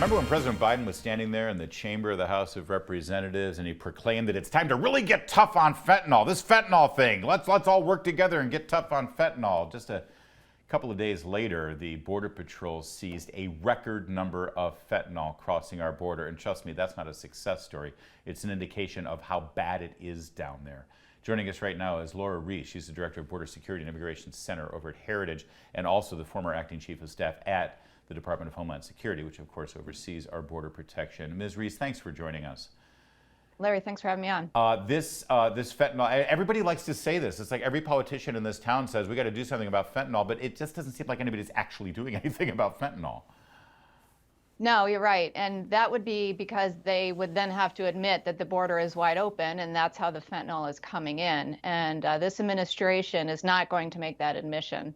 Remember when President Biden was standing there in the chamber of the House of Representatives and he proclaimed that it's time to really get tough on fentanyl, this fentanyl thing. Let's all work together and get tough on fentanyl. Just a couple of days later, the Border Patrol seized a record number of fentanyl crossing our border. And trust me, that's not a success story. It's an indication of how bad it is down there. Joining us right now is Lora Ries. She's the Director of Border Security and Immigration Center over at Heritage and also the former Acting Chief of Staff at the Department of Homeland Security, which of course oversees our border protection. Ms. Ries, thanks for joining us. Larry, thanks for having me on. This fentanyl, everybody likes to say this. It's like every politician in this town says we got to do something about fentanyl, but it just doesn't seem like anybody's actually doing anything about fentanyl. No, you're right. And that would be because they would then have to admit that the border is wide open, and that's how the fentanyl is coming in. And this administration is not going to make that admission.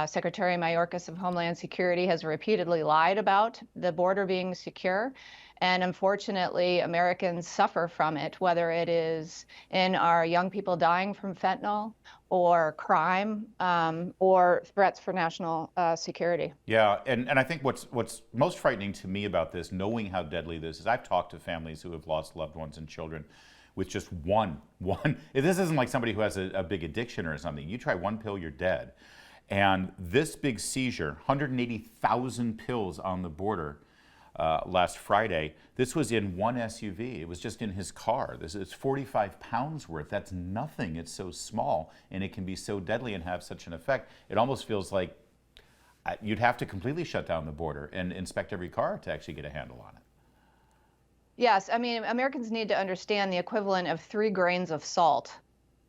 Secretary Mayorkas of Homeland Security has repeatedly lied about the border being secure. And unfortunately, Americans suffer from it, whether it is in our young people dying from fentanyl or crime or threats for national security. Yeah, and I think what's most frightening to me about this, knowing how deadly this is, I've talked to families who have lost loved ones and children with just one. This isn't like somebody who has a big addiction or something. You try one pill, you're dead. And this big seizure, 180,000 pills on the border, last Friday. This was in one SUV. It was just in his car. It's 45 pounds worth. That's nothing. It's so small, and it can be so deadly and have such an effect. It almost feels like you'd have to completely shut down the border and inspect every car to actually get a handle on it. Yes, I mean, Americans need to understand the equivalent of 3 grains of salt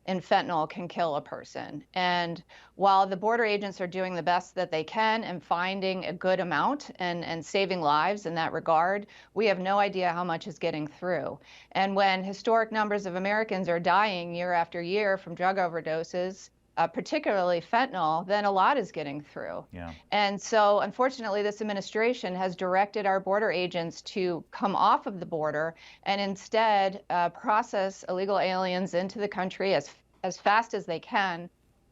in fentanyl can kill a person. And while the border agents are doing the best that they can and finding a good amount and saving lives in that regard, we have no idea how much is getting through. And when historic numbers of Americans are dying year after year from drug overdoses, particularly fentanyl, then a lot is getting through. Yeah. And so, unfortunately, this administration has directed our border agents to come off of the border and instead process illegal aliens into the country as fast as they can.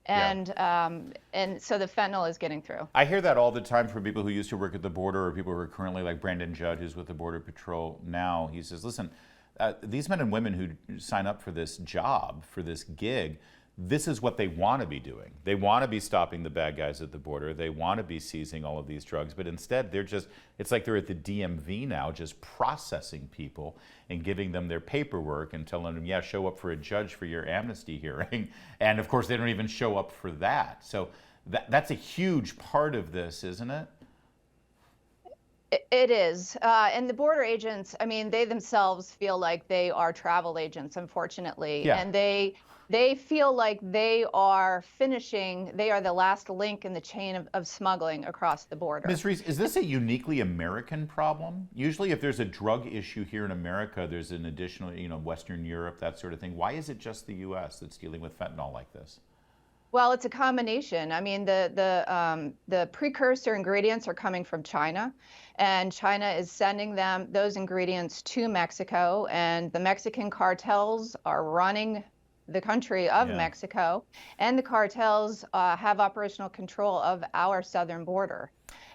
And so the fentanyl is getting through. I hear that all the time from people who used to work at the border or people who are currently, like Brandon Judd, who's with the Border Patrol now. He says, listen, these men and women who sign up for this job, for this gig, this is what they want to be doing. They want to be stopping the bad guys at the border. They want to be seizing all of these drugs, but instead it's like they're at the DMV now, just processing people and giving them their paperwork and telling them, yeah, show up for a judge for your amnesty hearing. And of course, they don't even show up for that. So that's a huge part of this, isn't it? It is. And the border agents, I mean, they themselves feel like they are travel agents, unfortunately. Yeah. And they feel like they are the last link in the chain of smuggling across the border. Ms. Ries, is this a uniquely American problem? Usually if there's a drug issue here in America, there's an additional, Western Europe, that sort of thing. Why is it just the U.S. that's dealing with fentanyl like this? Well, it's a combination. I mean, the precursor ingredients are coming from China, and China is sending those ingredients to Mexico, and the Mexican cartels are running the country of Mexico, and the cartels have operational control of our southern border.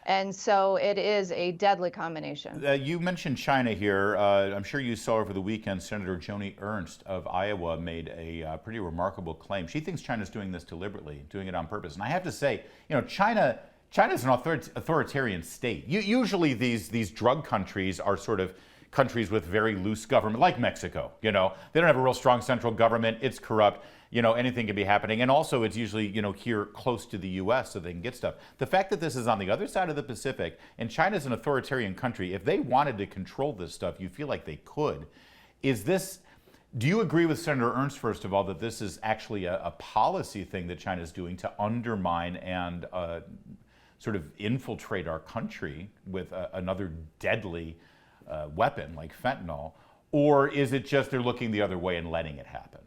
And so it is a deadly combination. You mentioned China here. I'm sure you saw over the weekend Senator Joni Ernst of Iowa made a pretty remarkable claim. She thinks China's doing this deliberately, doing it on purpose. And I have to say, China's an authoritarian state. Usually these drug countries are sort of countries with very loose government, like Mexico. They don't have a real strong central government. It's corrupt. Anything can be happening. And also it's usually, here close to the U.S. so they can get stuff. The fact that this is on the other side of the Pacific and China's an authoritarian country, if they wanted to control this stuff, you feel like they could. Do you agree with Senator Ernst, first of all, that this is actually a policy thing that China's doing to undermine and sort of infiltrate our country with another deadly weapon like fentanyl? Or is it just they're looking the other way and letting it happen?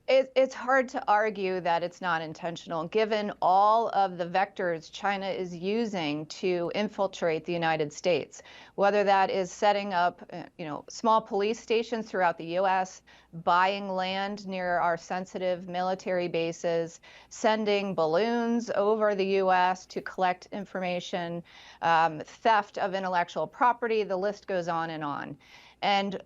It's hard to argue that it's not intentional, given all of the vectors China is using to infiltrate the United States, whether that is setting up, small police stations throughout the U.S., buying land near our sensitive military bases, sending balloons over the U.S. to collect information, theft of intellectual property, the list goes on and on. And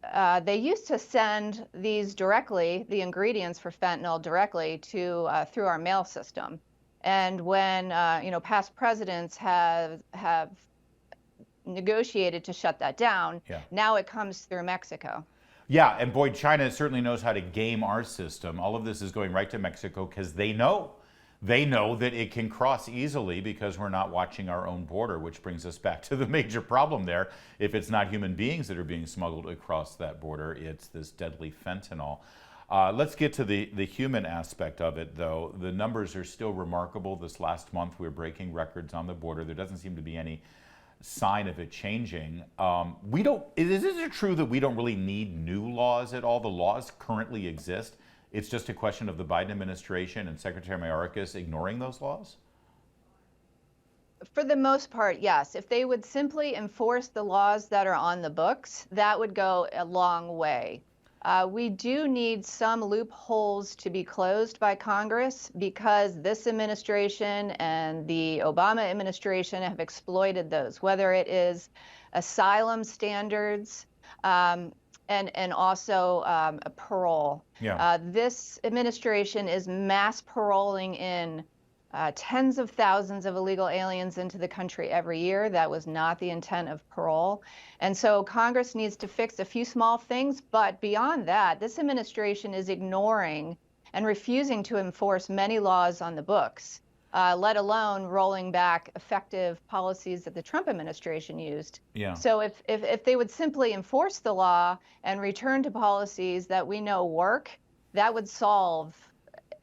they used to send these directly, the ingredients for fentanyl directly to through our mail system. And when past presidents have negotiated to shut that down, Yeah. now it comes through Mexico. Yeah, and boy, China certainly knows how to game our system. All of this is going right to Mexico because they know. They know that it can cross easily because we're not watching our own border, which brings us back to the major problem there. If it's not human beings that are being smuggled across that border, it's this deadly fentanyl. Let's get to the human aspect of it, though. The numbers are still remarkable. This last month, we're breaking records on the border. There doesn't seem to be any sign of it changing. Is it true that we don't really need new laws at all? The laws currently exist. It's just a question of the Biden administration and Secretary Mayorkas ignoring those laws? For the most part, yes. If they would simply enforce the laws that are on the books, that would go a long way. We do need some loopholes to be closed by Congress because this administration and the Obama administration have exploited those, whether it is asylum standards, and also a parole. Yeah. This administration is mass paroling in tens of thousands of illegal aliens into the country every year. That was not the intent of parole. And so Congress needs to fix a few small things, but beyond that, this administration is ignoring and refusing to enforce many laws on the books, let alone rolling back effective policies that the Trump administration used. Yeah. So if they would simply enforce the law and return to policies that we know work, that would solve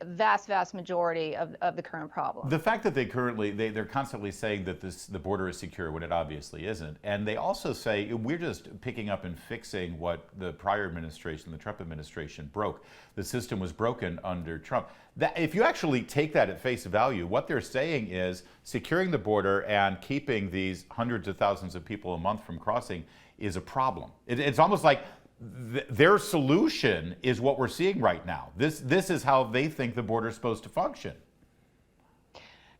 a vast majority of the current problem. The fact that they're constantly saying that the border is secure when it obviously isn't, and they also say we're just picking up and fixing what the prior administration, the Trump administration, broke. The system was broken under Trump. That, if you actually take that at face value, what they're saying is securing the border and keeping these hundreds of thousands of people a month from crossing is a problem. It's almost like their solution is what we're seeing right now. This is how they think the border is supposed to function.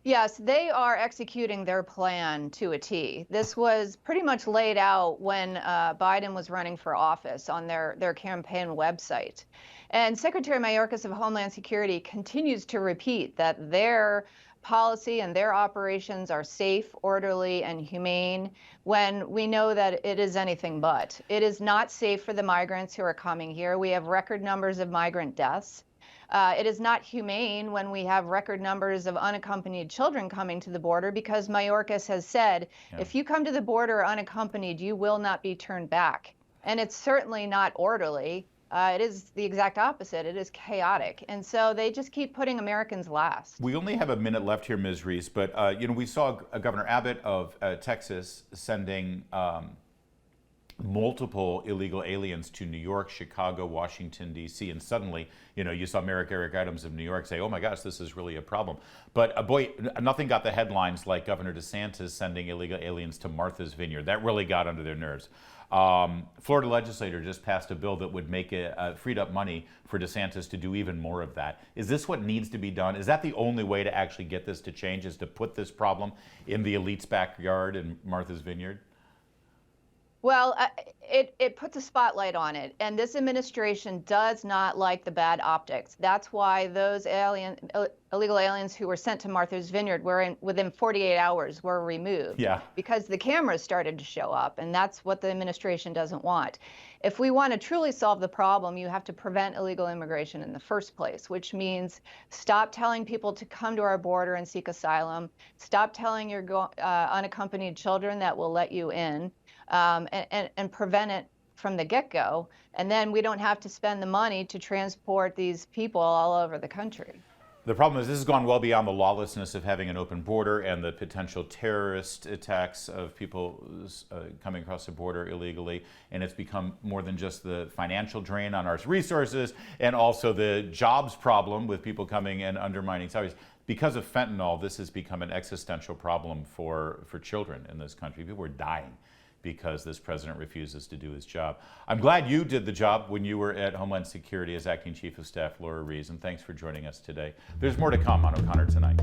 Yes, they are executing their plan to a T. This was pretty much laid out when Biden was running for office on their campaign website. And Secretary Mayorkas of Homeland Security continues to repeat that their policy and their operations are safe, orderly, and humane, when we know that it is anything but. It is not safe for the migrants who are coming here. We have record numbers of migrant deaths. It is not humane when we have record numbers of unaccompanied children coming to the border, because Mayorkas has said, if you come to the border unaccompanied, you will not be turned back. And it's certainly not orderly. It is the exact opposite. It is chaotic. And so they just keep putting Americans last. We only have a minute left here, Ms. Ries, but we saw Governor Abbott of Texas sending multiple illegal aliens to New York, Chicago, Washington, D.C., and suddenly, you saw Mayor Eric Adams of New York say, oh my gosh, this is really a problem. But boy, nothing got the headlines like Governor DeSantis sending illegal aliens to Martha's Vineyard. That really got under their nerves. Florida legislator just passed a bill that would make freed up money for DeSantis to do even more of that. Is this what needs to be done? Is that the only way to actually get this to change, is to put this problem in the elite's backyard in Martha's Vineyard? Well, it puts a spotlight on it, and this administration does not like the bad optics. That's why those illegal aliens who were sent to Martha's Vineyard within 48 hours were removed. Yeah. Because the cameras started to show up, and that's what the administration doesn't want. If we want to truly solve the problem, you have to prevent illegal immigration in the first place, which means stop telling people to come to our border and seek asylum. Stop telling your unaccompanied children that we'll let you in. And prevent it from the get-go, and then we don't have to spend the money to transport these people all over the country. The problem is this has gone well beyond the lawlessness of having an open border and the potential terrorist attacks of people coming across the border illegally. And it's become more than just the financial drain on our resources and also the jobs problem with people coming and undermining salaries. Because of fentanyl, this has become an existential problem for children in this country. People are dying because this president refuses to do his job. I'm glad you did the job when you were at Homeland Security as Acting Chief of Staff Lora Ries, and thanks for joining us today. There's more to come on O'Connor Tonight.